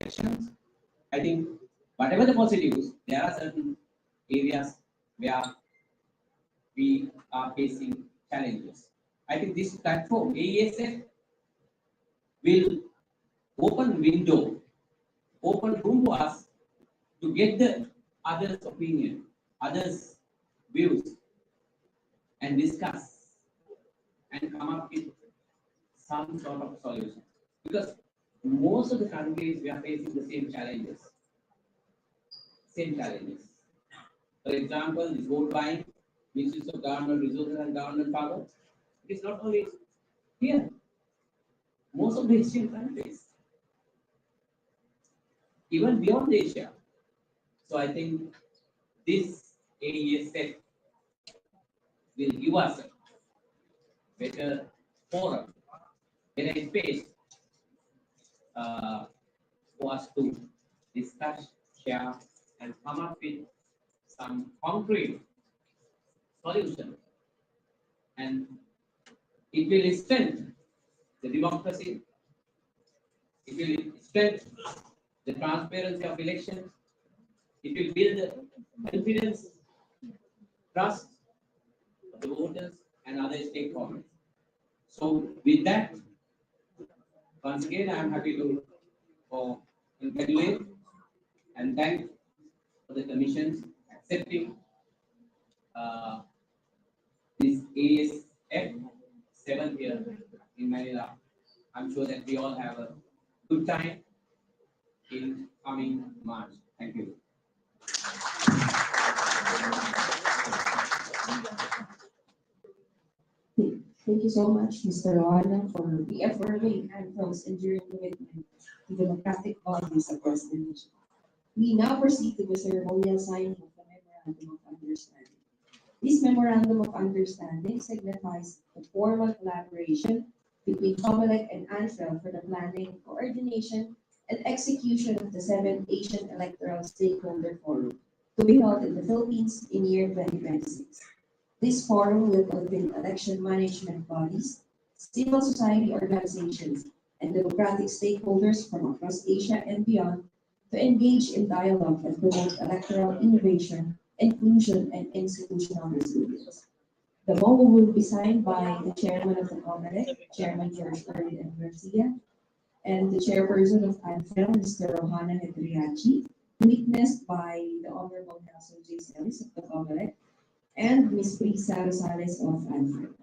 corrections. I think whatever the positives, there are certain areas where we are facing challenges. I think this platform, AESF, will open window, open room for us to get the others' opinion, others' views, and discuss and come up with some sort of solution. Because most of the countries we are facing the same challenges. Same challenges. For example, this gold buying, misuse of government resources and government power. It is not only here. Most of the Asian countries, even beyond Asia. So I think this AESF will give us a better forum, better space for us to discuss, share, and come up with some concrete solution. And it will strengthen the democracy, it will strengthen the transparency of elections, it will build the confidence, trust of the voters and other stakeholders. So with that, once again, I am happy to congratulate and thank for the commissions accepting this ASF 7th year in Manila. I'm sure that we all have a good time in coming March. Thank you. Thank you so much, Mr. Roana, for reaffirming Anfrel's enduring commitment to democratic values across the nation. We now proceed to the ceremonial signing of the Memorandum of Understanding. This Memorandum of Understanding signifies the formal collaboration between Comelec and Anfrel for the planning, coordination, and execution of the 7th Asian Electoral Stakeholder Forum to be held in the Philippines in year 2026. This forum will convene election management bodies, civil society organizations, and democratic stakeholders from across Asia and beyond to engage in dialogue and promote electoral innovation, inclusion, and institutional resilience. The MOU will be signed by the chairman of the Comelec, Chairman George Ferdinand Garcia, and the chairperson of Anfrel, Mr. Rohana Hedriachi, witnessed by the Honorable Nelson J. Celis of the Comelec, and Ms. Prisa Rosales of Anfrel.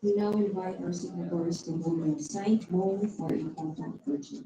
We now invite our signatories to hold a signed moment for a photo opportunity.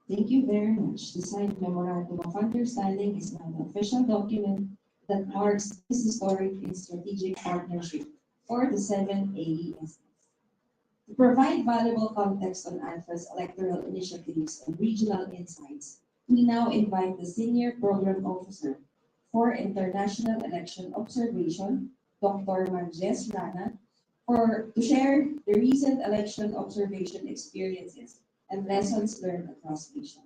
Thank you very much. The signed memorandum of understanding is now the official document that marks this historic and strategic partnership for the seven AES. To provide valuable context on Anfrel's electoral initiatives and regional insights, we now invite the Senior Program Officer for International Election Observation, Dr. Manjes Rana, to share the recent election observation experiences and lessons learned across Asia.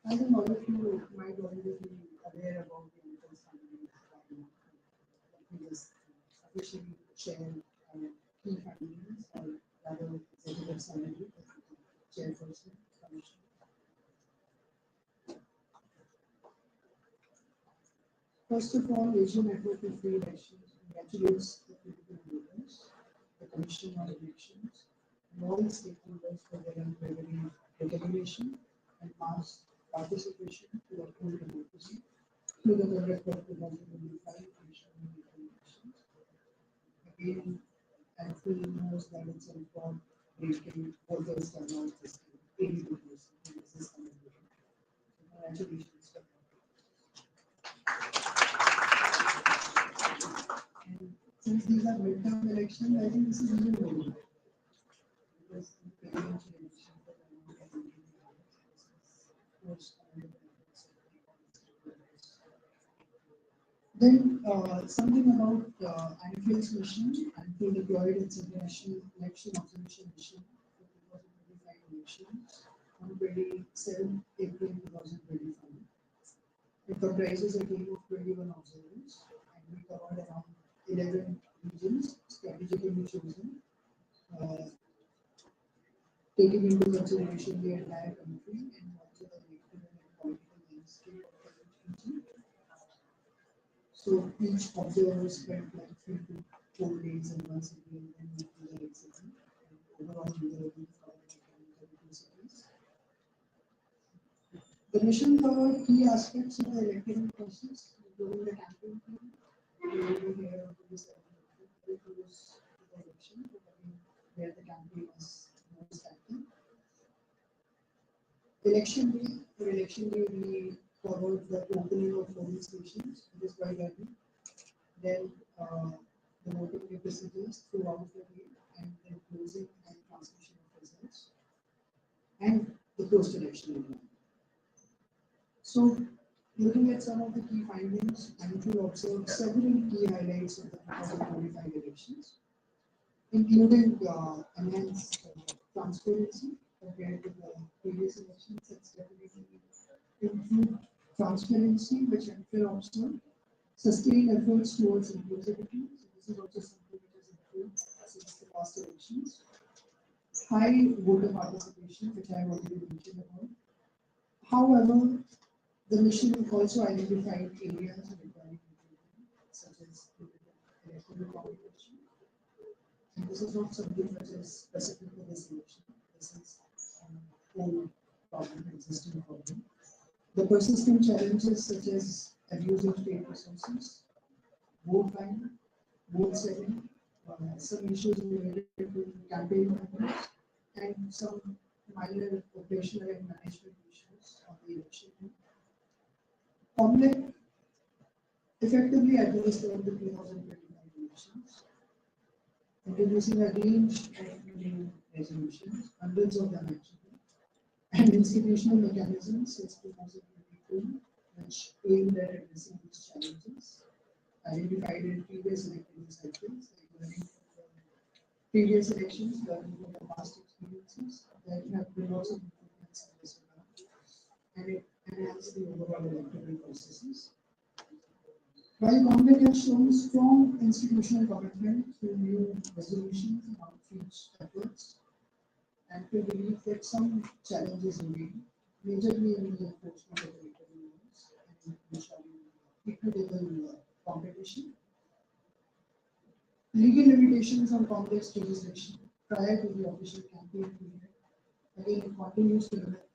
I think all of you might already be aware about the understanding we just officially share key findings or rather executive summary, chairperson, commission. First of all, Asian Network of Free Elections congratulates the political leaders, the Commission on Elections, and all stakeholders for their unwavering determination and mass participation to uphold democracy through the conduct of 2025 national elections. Again, Anfrel knows that it's a record breaking voters turnout this year, 82%. This is commendable. Congratulations. And since these are midterm elections, I think this is even more because the presidential elections that are not happening then something about Anfrel's mission. Anfrel deployed its international election observation mission for 2025 elections on 27 April 2025. It comprises a team of 21 observers, and we covered around 11 regions strategically chosen, taking into consideration the entire country and also the electoral and political landscape of each region. So each observer spent like 3 to 4 days in one city and then moved to the next city. And overall, we were able to cover 32 cities. The mission covered key aspects of the electoral process, including the campaign plan. We will hear about this very close to the election, where the campaign is most active. Election day, for election day, we covered the opening of voting stations, which is quite early. Then the voting procedures throughout the day, and then closing and transmission of results, and the post-election environment. So, looking at some of the key findings, Anfrel observed several key highlights of the 2025 elections, including enhanced transparency compared to the previous elections. It's definitely improved transparency, which Anfrel observed. Sustained efforts towards inclusivity. So this is also something which has improved since the past elections. High voter participation, which I have already mentioned about. However, the mission also identified areas of requiring improvement, such as electoral communication. And this is not something which is specific to this election. This is old problem, existing problem. The persistent challenges such as abuse of state resources, vote buying, vote selling, some issues related to campaign finance, and some minor operational and management issues of the election. Comelec effectively administered the 2025 elections, introducing a range of new resolutions, hundreds of them actually, and institutional mechanisms since 2022, which aimed at addressing these challenges, identified in previous electoral cycles, like learning from the previous elections, learning from the past experiences. There have been lots of improvements in this regard, and it enhanced the overall electoral processes. While Comelec has shown strong institutional commitment through new resolutions and outreach efforts, and we believe that some challenges remain, majorly in the enforcement of electoral laws and ensuring equitable competition. Legal limitations on complex jurisdiction prior to the official campaign period. Again, it continues to limit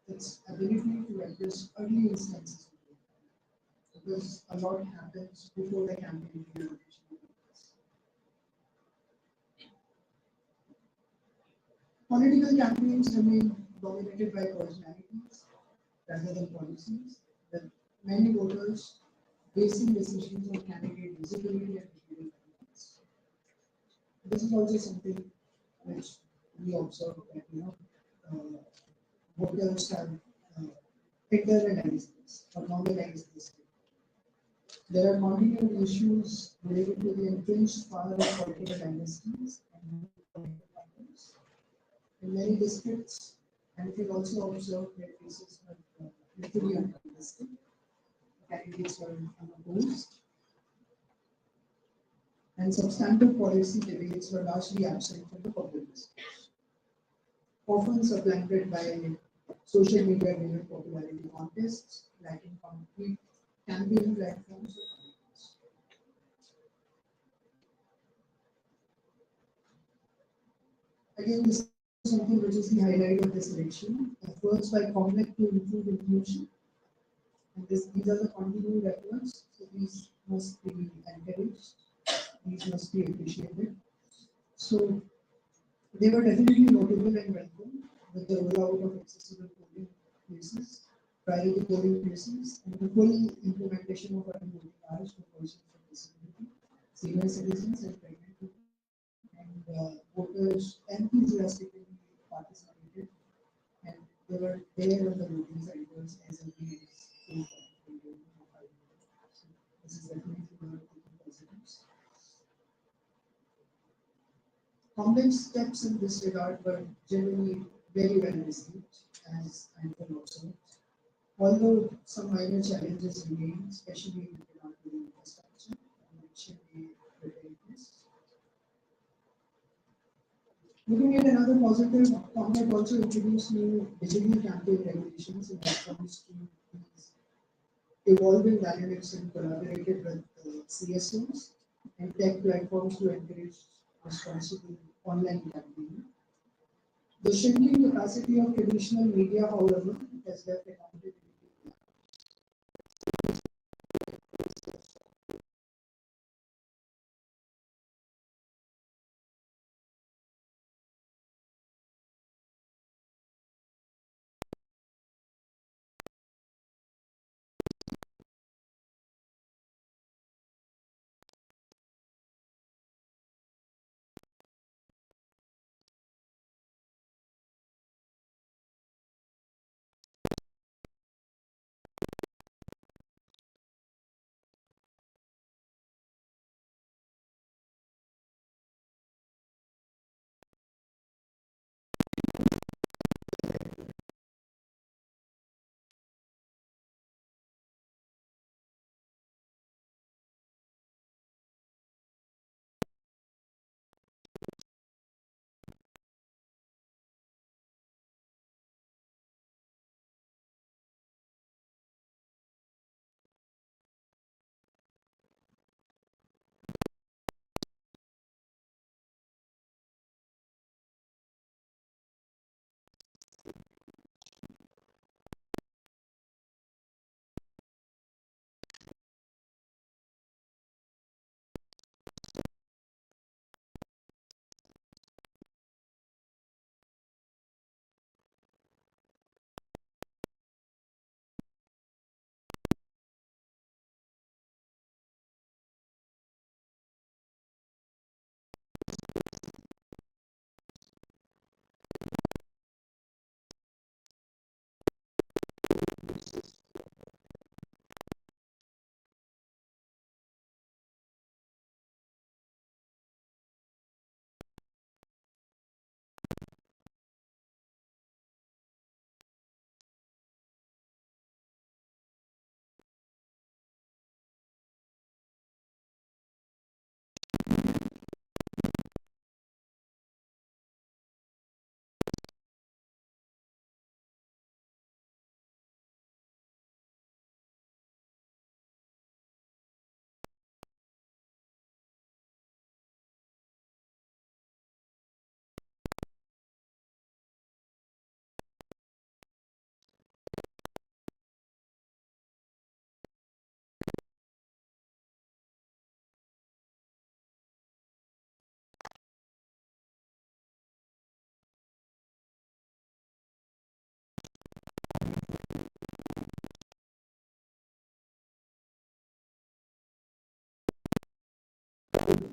its ability to address early instances of it, because a lot happens before the campaign period officially begins. Political campaigns remain dominated by personalities rather than policies, with many voters basing decisions on candidate visibility and behavioral benefits. This is also something which we observe that uh, voters have internalized this or normalized this. There are continuing issues related to the entrenched power of political dynasties and political parties in many districts, and we also observe that cases were literally uncontested. Candidates were unopposed, and substantive policy debates were largely absent from the public discourse, often supplanted by social media driven popularity contests, lacking concrete campaign platforms or commitments. Again, this is something which is the highlight of this election. Efforts by Comelec to improve inclusion, and these are the continued efforts, so these must be encouraged, these must be appreciated. So they were definitely notable and welcome with the rollout of accessible polling places, priority polling places, and the full implementation of early voting hours for persons with disability, senior citizens, and pregnant people. And voters enthusiastically participated, and they were there on the voting centers as early as 4:45 a.m. So this is definitely one of the positives. Complex steps in this regard were generally very well received, as Anfrel observed. Although some minor challenges remain, especially with regard to the infrastructure, election day preparedness. Looking at another positive, Comelec also introduced new digital campaign regulations in response to these evolving dynamics and collaborated with CSOs and tech platforms to encourage responsible online campaigning. The shrinking capacity of traditional media, however, has left accountability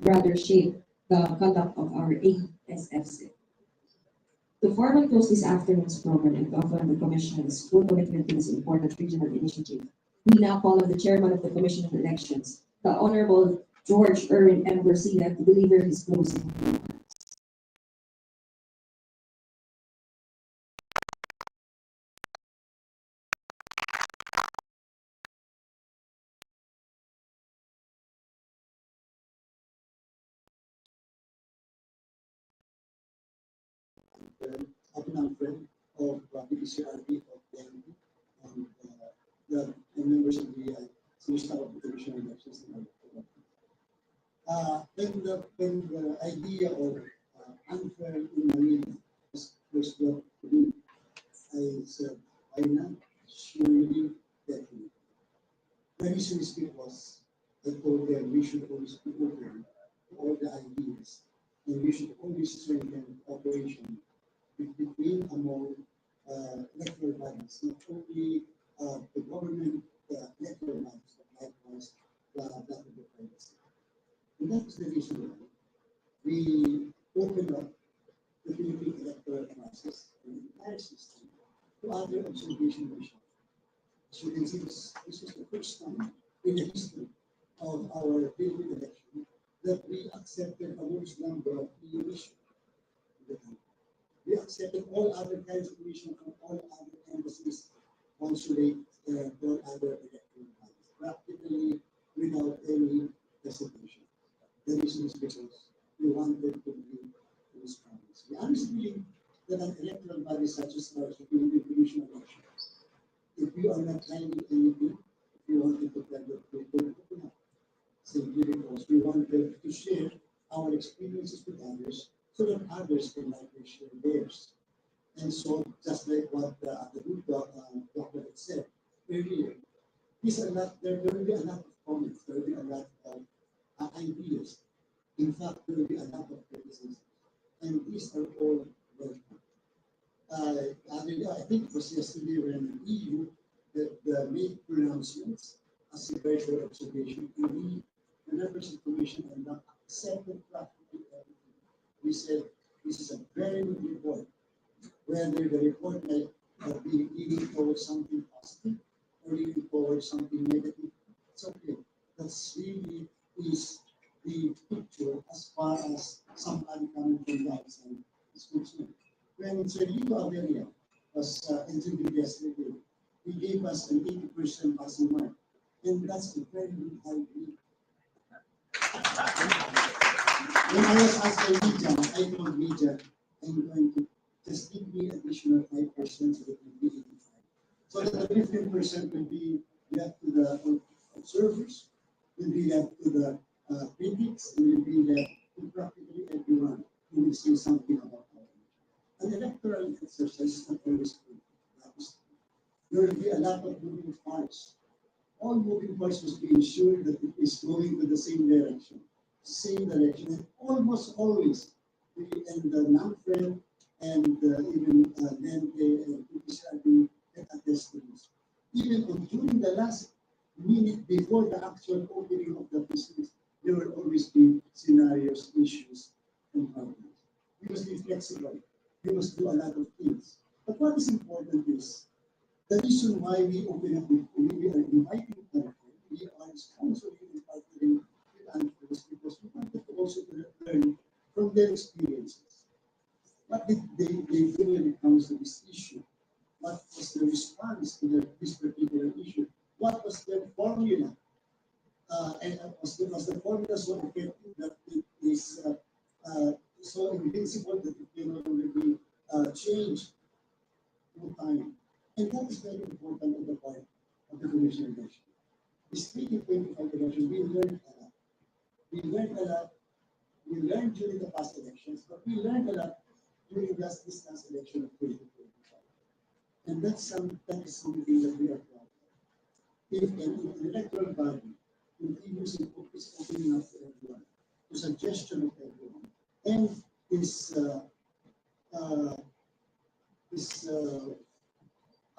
rather shape the conduct of our ASFC. To form and close this afternoon's program and to offer the Commission's full commitment to this important regional initiative, we now call on the Chairman of the Commission on Elections, the Honorable George Erwin M. Garcia, to deliver his closing remarks. Anfrel of BPCRB of DNP and the members of the senior staff of the Commission on Elections. When the idea of Anfrel in Manila was first brought to me, I said, why not? Surely, definitely. The reason is because I told them we should always be open to all the ideas and we should always strengthen cooperation between among electoral bodies, not only the government electoral bodies, but likewise that of the private sector. And that's the reason why we opened up the Philippine electoral process and the entire system to other observation missions. As you can see, this was the first time in the history of our Philippine election that we accepted a large number of EU missions in the country. We accepted all other kinds of missions from all other embassies, consulate, and all other electoral bodies, practically without any hesitation. The reason is because we wanted to be transparent. We honestly believe that an electoral body such as ours, the Philippine Commission on Elections, if we are not hiding anything, if we wanted to tell the people, open up. Simply because we wanted to share our experiences with others so that others can likely share theirs. And so, just like what the group doctor had said earlier, there will be a lot of comments, there will be a lot of ideas. In fact, there will be a lot of criticism. And these are all welcome. I think it was yesterday when the EU that made pronouncements as a virtual observation. We, the members of the Commission, are not accepted practically everything. We said this is a very good report. Whether the report might be leaning towards something positive or leaning towards something negative, it's okay. That's really is the picture as far as somebody coming from the outside is concerned. When Sergio Averia was interviewed yesterday, he gave us an 80% passing mark. And that's a very good idea. When I was asked by media, I told media, I'm going to just give me additional 5% so that it will be 85. So that the 15% will be left to the observers, will be left to the critics, and will be left to practically everyone who will say something about it. An electoral exercise is not always good. There will be a lot of moving parts. All moving parts must be ensured that it is going to the same direction. And almost always, and the Manfred and even Dente and PPCRB can attest to this. Even during the last minute before the actual opening of the business, there will always be scenarios, issues, and problems. We must be flexible. We must do a lot of things. But what is important is The reason why we open up, we are inviting Anfrel, we are sponsoring and partnering with Anfrel is because we wanted to also to learn from their experiences. What did they do when it comes to this issue? What was the response to this particular issue? What was their formula? And was the formula so effective that it is so invincible that it can no longer be changed through time? And that is very important on the part of the commission election. This 2025 election, we learned a lot. We learned a lot. We learned during the past elections, but we learned a lot during this last election of 2025. And that is something that we are proud of. If an electoral body continues is opening up to everyone, to suggestion of everyone, and is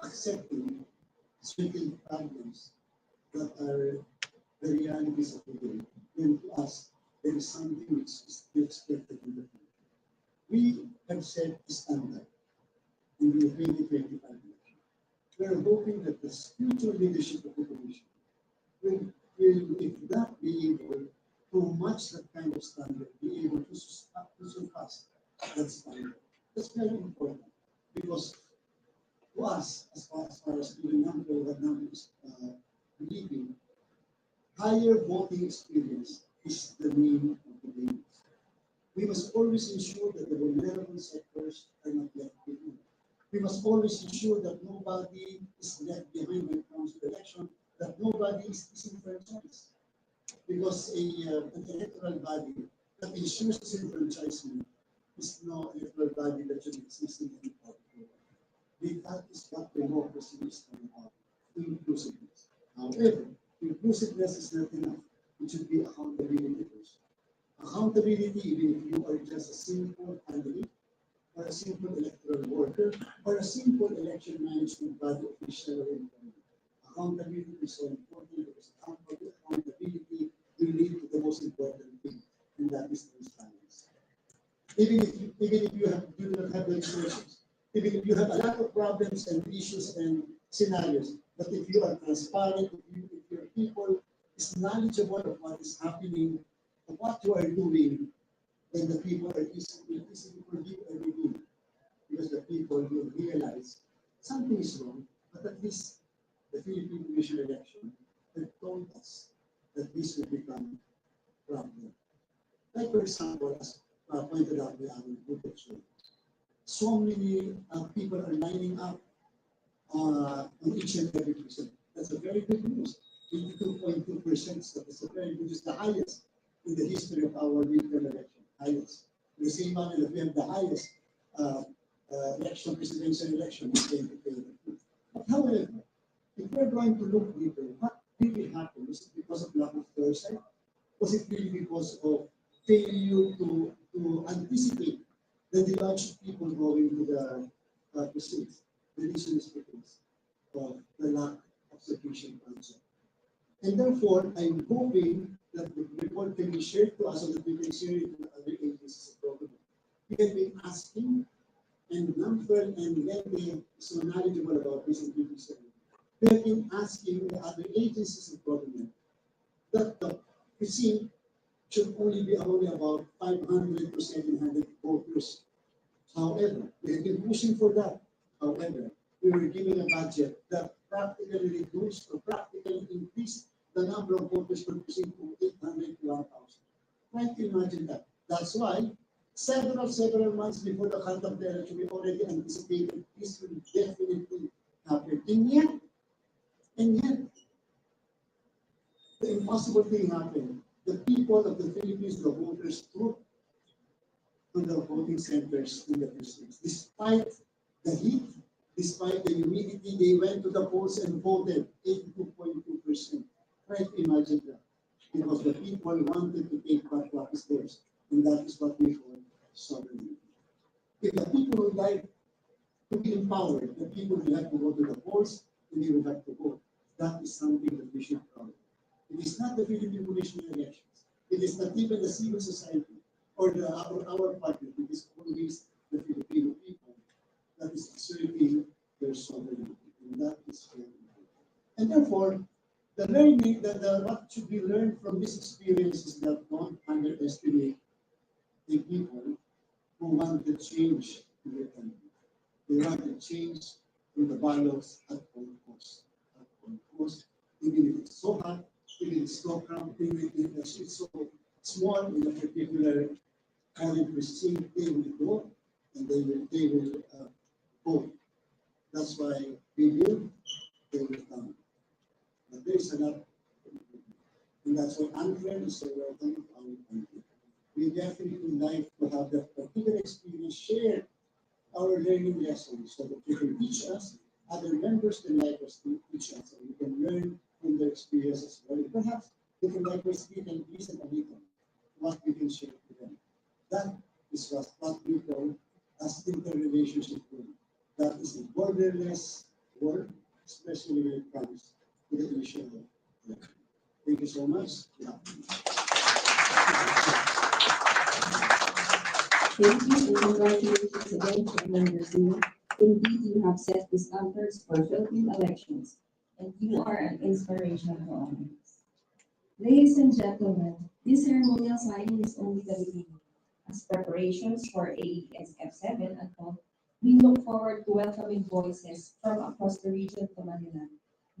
accepting certain problems that are the realities of the day, then to us, there is something which is to be expected in the future. We have set a standard in the 2025 election. We are hoping that the future leadership of the Commission will, if not be able to match that kind of standard, be able to surpass that standard. That's very important because to us, as far as the number of numbers believing, higher voting experience is the name of the game. We must always ensure that the vulnerable sectors are not left behind. We must always ensure that nobody is left behind when it comes to election, that nobody is disenfranchised. Because an electoral body that ensures disenfranchisement is no electoral body that should exist in any part of the world. That is what democracy is all about, inclusiveness. However, inclusiveness is not enough. It should be accountability first. Accountability, even if you are just a simple candidate, or a simple electoral worker, or a simple election management body official or employee. Accountability is so important because accountability will lead to the most important thing, and that is transparency. Even if you do not have the resources, even if you have a lot of problems and issues and scenarios, but if you are transparent, if your people is knowledgeable of what is happening, of what you are doing, then the people are easily forgive everything. Because the people will realize something is wrong, but at least the Philippine Commission election have told us that this will become a problem. Like for example, as pointed out by our group of students, so many people are lining up on each and every percent. That's a very good news. 82.2%, so that's a very good, it's the highest in the history of our midterm election. Highest. The same manner that we have the highest presidential election in 2022. But however, if we're going to look deeper, what really happened? Was it because of lack of foresight? Was it really because of failure to anticipate the large people going to the precincts? The reason is because of the lack of sufficient funds. And therefore, I'm hoping that the report can be shared to us so that we can share it to other agencies of government. We have been asking, and Anfrel and Lende is so knowledgeable about this in 2027. We have been asking the other agencies of government that the precinct should only be only about 500 to 700 voters. However, we have been pushing for that. However, we were giving a budget that practically reduced or practically increased the number of voters per precinct from 800 to 1,000. Try to imagine that. That's why several months before the cut of the election, we already anticipated this will definitely happen. And yet, the impossible thing happened. The people of the Philippines, the voters, trooped to the voting centers in the precincts. Despite the heat, despite the humidity, they went to the polls and voted 82.2%. Try to imagine that. Because the people wanted to take back what is theirs. And that is what we call sovereignty. If the people would like to be empowered, the people will have to go to the polls and they will have to vote. That is something that we should follow. It is not the Philippine Commission elections. It is not even the civil society or our party. It is always the Filipino people that is asserting their sovereignty. And And that is very important. And therefore, the learning, what should be learned from this experience is that don't underestimate the people who want to change their country. They want to change through the ballots at all costs. At all costs, even if it's so hot, even if it's so cramped, even if it's so small in a particular county precinct, they will go and they will vote. That's why we live, they will come. But there is another, and that's why Anfrel is so welcome to our country. We definitely like to have that particular experience, share our learning lessons so that they can teach us, other members can like us to teach us, so we can learn from their experience as well. Perhaps they can likewise give and listen a little what we can share to them. That is what we call as interrelationship world. That is a borderless world, especially when it comes to the issue of election. Thank you so much. Yeah. Thank you and congratulations again, Chairman Garcia. Indeed, you have set the standards for Philippine elections, and you are an inspiration to all of us. Ladies and gentlemen, this ceremonial signing is only the beginning. As preparations for AESF7 unfold, we look forward to welcoming voices from across the region to Manila.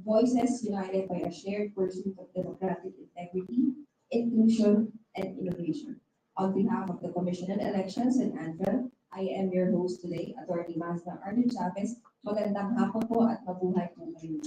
Voices united by a shared pursuit of democratic integrity, inclusion, and innovation. On behalf of the Commission on Elections and Anfrel, I am your host today, Attorney Mazda Arlen Chavez. Magandang hapon po at mabuhay po kayo.